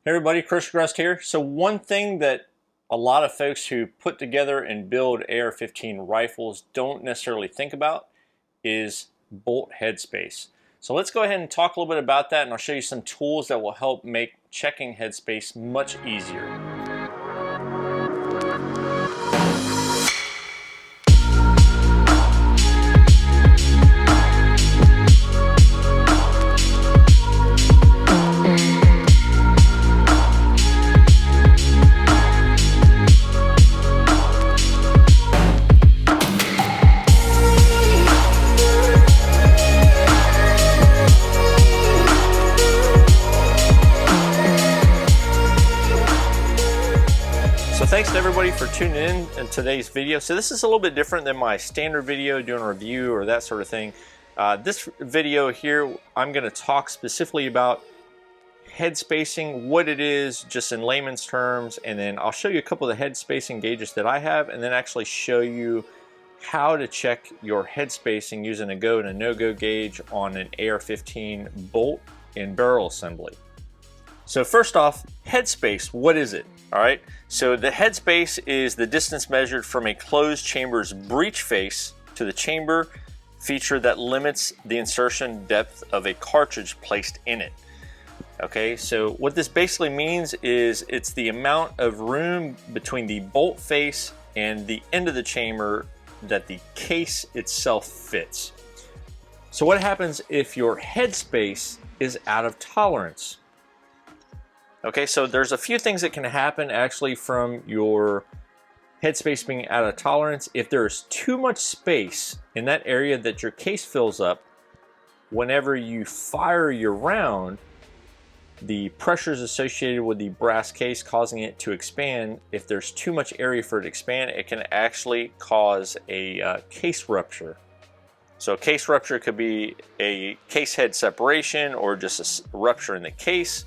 Hey everybody, Grest here. So one thing that a lot of folks who put together and build AR-15 rifles don't necessarily think about is bolt headspace. So let's go ahead and talk a little bit about that, and I'll show you some tools that will help make checking headspace much easier. So thanks to everybody for tuning in today's video. So this is a little bit different than my standard video doing a review or that sort of thing. This video here, I'm going to talk specifically about head spacing, what it is just in layman's terms, and then I'll show you a couple of the head spacing gauges that I have, and then actually show you how to check your head spacing using a go and a no-go gauge on an AR-15 bolt and barrel assembly. So first off, headspace, what is it? All right, so the headspace is the distance measured from a closed chamber's breech face to the chamber feature that limits the insertion depth of a cartridge placed in it. Okay, so what this basically means is it's the amount of room between the bolt face and the end of the chamber that the case itself fits. So what happens if your headspace is out of tolerance? Okay, so there's a few things that can happen actually from your headspace being out of tolerance. If there's too much space in that area that your case fills up, whenever you fire your round, the pressures associated with the brass case causing it to expand, if there's too much area for it to expand, it can actually cause a case rupture. So a case rupture could be a case head separation or just a rupture in the case.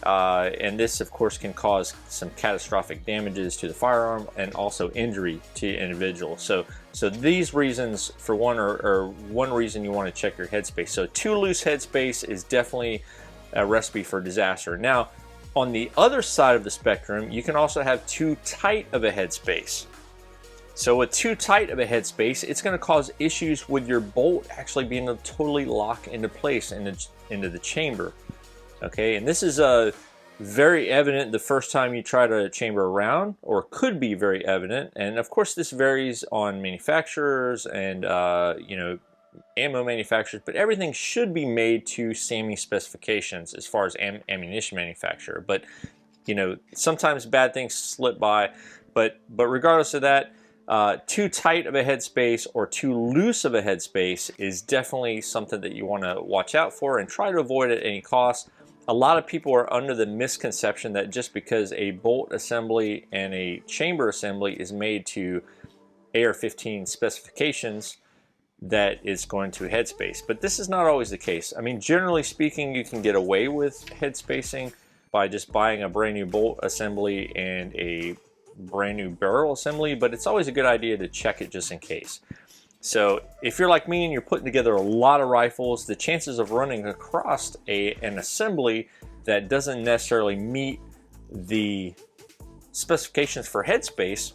And this of course can cause some catastrophic damages to the firearm and also injury to the individual. So these reasons for one are one reason you want to check your headspace. So too loose headspace is definitely a recipe for disaster. Now on the other side of the spectrum, you can also have too tight of a headspace. So with too tight of a headspace, it's going to cause issues with your bolt actually being able to totally lock into place into the chamber. Okay, and this is very evident the first time you try to chamber a round, or could be very evident. And of course, this varies on manufacturers and ammo manufacturers, but everything should be made to SAMI specifications as far as ammunition manufacturer. But sometimes bad things slip by. But regardless of that, too tight of a headspace or too loose of a headspace is definitely something that you want to watch out for and try to avoid at any cost. A lot of people are under the misconception that just because a bolt assembly and a chamber assembly is made to AR-15 specifications, that it's going to headspace. But this is not always the case. I mean, generally speaking, you can get away with head spacing by just buying a brand new bolt assembly and a brand new barrel assembly, but it's always a good idea to check it just in case. So if you're like me and you're putting together a lot of rifles, the chances of running across an assembly that doesn't necessarily meet the specifications for headspace,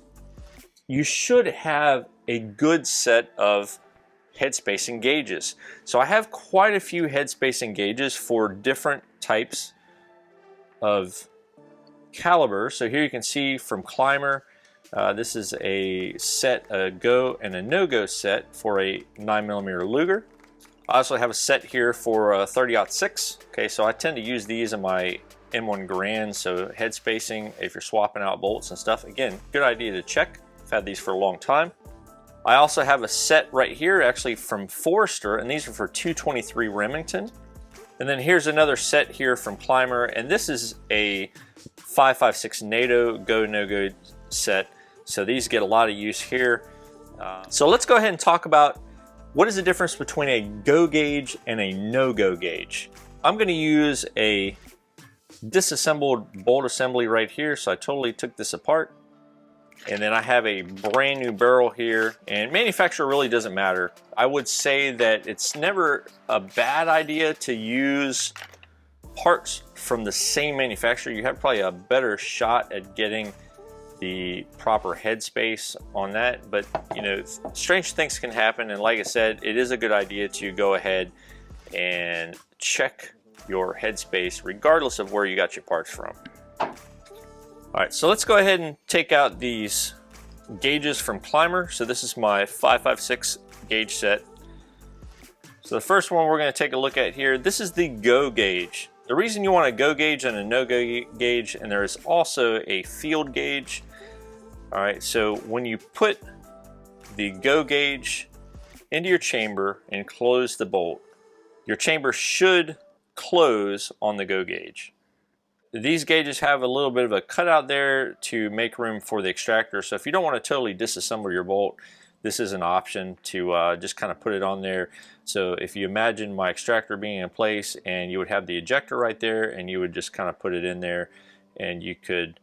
you should have a good set of head spacing gauges. So I have quite a few head spacing gauges for different types of caliber. So here you can see from Climber, this is a set, a go and a no-go set for a 9mm Luger. I also have a set here for a 30-06. Okay, so I tend to use these in my M1 Garand. So head spacing, if you're swapping out bolts and stuff, again, good idea to check. I've had these for a long time. I also have a set right here, actually from Forester, and these are for 223 Remington. And then here's another set here from Climber, and this is a 5.56 NATO go no-go set. So these get a lot of use here. So let's go ahead and talk about what is the difference between a go gauge and a no-go gauge. I'm going to use a disassembled bolt assembly right here. So I totally took this apart. And then I have a brand new barrel here, and manufacturer really doesn't matter. I would say that it's never a bad idea to use parts from the same manufacturer, you have probably a better shot at getting the proper headspace on that. But you know, strange things can happen, and like I said, it is a good idea to go ahead and check your headspace regardless of where you got your parts from. All right, so let's go ahead and take out these gauges from Climber. So this is my 556 gauge set. So the first one we're going to take a look at here, this is the Go gauge. The reason you want a Go gauge and a No-Go gauge, and there is also a field gauge. All right, so when you put the Go gauge into your chamber and close the bolt, your chamber should close on the Go gauge. These gauges have a little bit of a cutout there to make room for the extractor. So if you don't want to totally disassemble your bolt, this is an option to just kind of put it on there. So if you imagine my extractor being in place, and you would have the ejector right there, and you would just kind of put it in there, and you could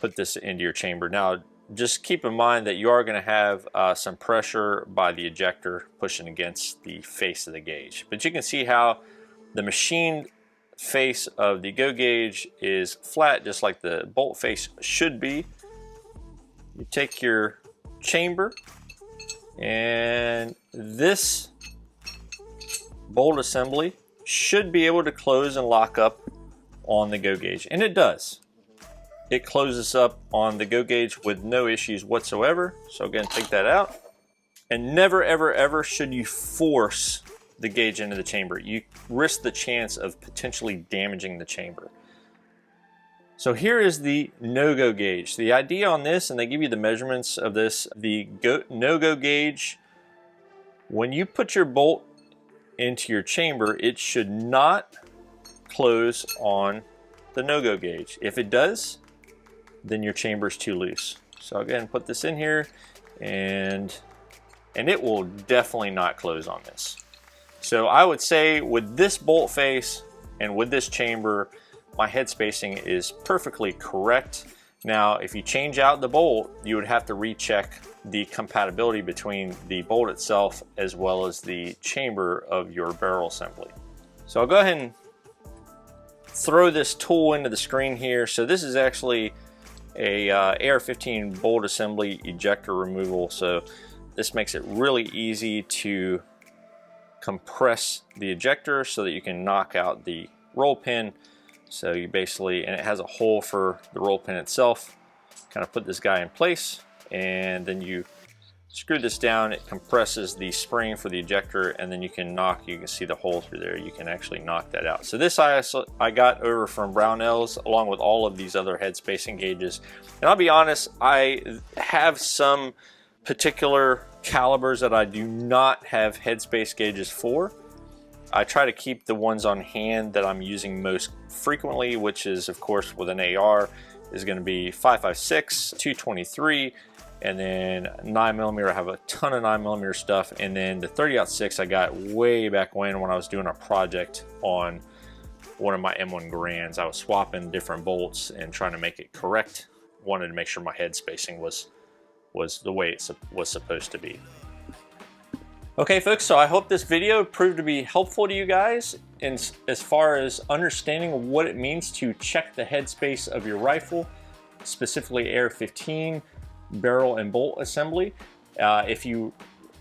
put this into your chamber. Now just keep in mind that you are going to have some pressure by the ejector pushing against the face of the gauge. But you can see how the machined face of the Go gauge is flat, just like the bolt face should be. You take your chamber, and this bolt assembly should be able to close and lock up on the Go gauge, and it does. It closes up on the Go gauge with no issues whatsoever. So again, take that out, and never ever ever should you force the gauge into the chamber. You risk the chance of potentially damaging the chamber. So here is the No-Go gauge. The idea on this, and they give you the measurements of this, the No-Go gauge, when you put your bolt into your chamber, it should not close on the No-Go gauge. If it does, then your chamber is too loose. So I'll go ahead and put this in here, and it will definitely not close on this. So I would say with this bolt face and with this chamber, my head spacing is perfectly correct. Now, if you change out the bolt, you would have to recheck the compatibility between the bolt itself as well as the chamber of your barrel assembly. So I'll go ahead and throw this tool into the screen here. So this is actually a AR-15 bolt assembly ejector removal. So this makes it really easy to compress the ejector so that you can knock out the roll pin. So you basically, and it has a hole for the roll pin itself. Kind of put this guy in place, and then you screw this down. It compresses the spring for the ejector, and then you can see the hole through there. You can actually knock that out. So this I got over from Brownells, along with all of these other head spacing gauges. And I'll be honest, I have some particular calibers that I do not have headspace gauges for. I try to keep the ones on hand that I'm using most frequently, which is of course with an AR is going to be 5.56, 223, and then 9mm. I have a ton of 9mm stuff, and then the 30-06 I got way back when I was doing a project on one of my M1 Grands. I was swapping different bolts and trying to make it correct. Wanted to make sure my head spacing was the way it was supposed to be. Okay folks, so I hope this video proved to be helpful to you guys as far as understanding what it means to check the headspace of your rifle, specifically AR-15 barrel and bolt assembly. If you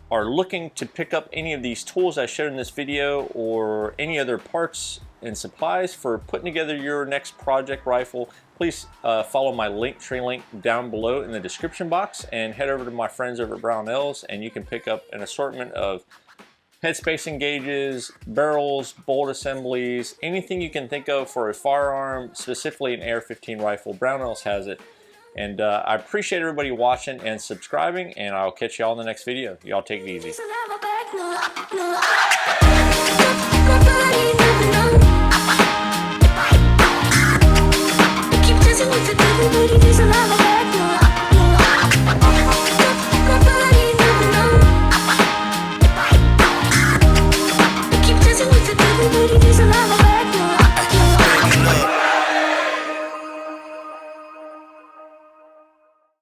are looking to pick up any of these tools I showed in this video, or any other parts and supplies for putting together your next project rifle, please follow my Linktree link down below in the description box, and head over to my friends over at Brownells, and you can pick up an assortment of head spacing gauges, barrels, bolt assemblies, anything you can think of for a firearm, specifically an AR-15 rifle. Brownells has it. And I appreciate everybody watching and subscribing, and I'll catch y'all in the next video. Y'all take it easy. With the devil, but it is a love affair.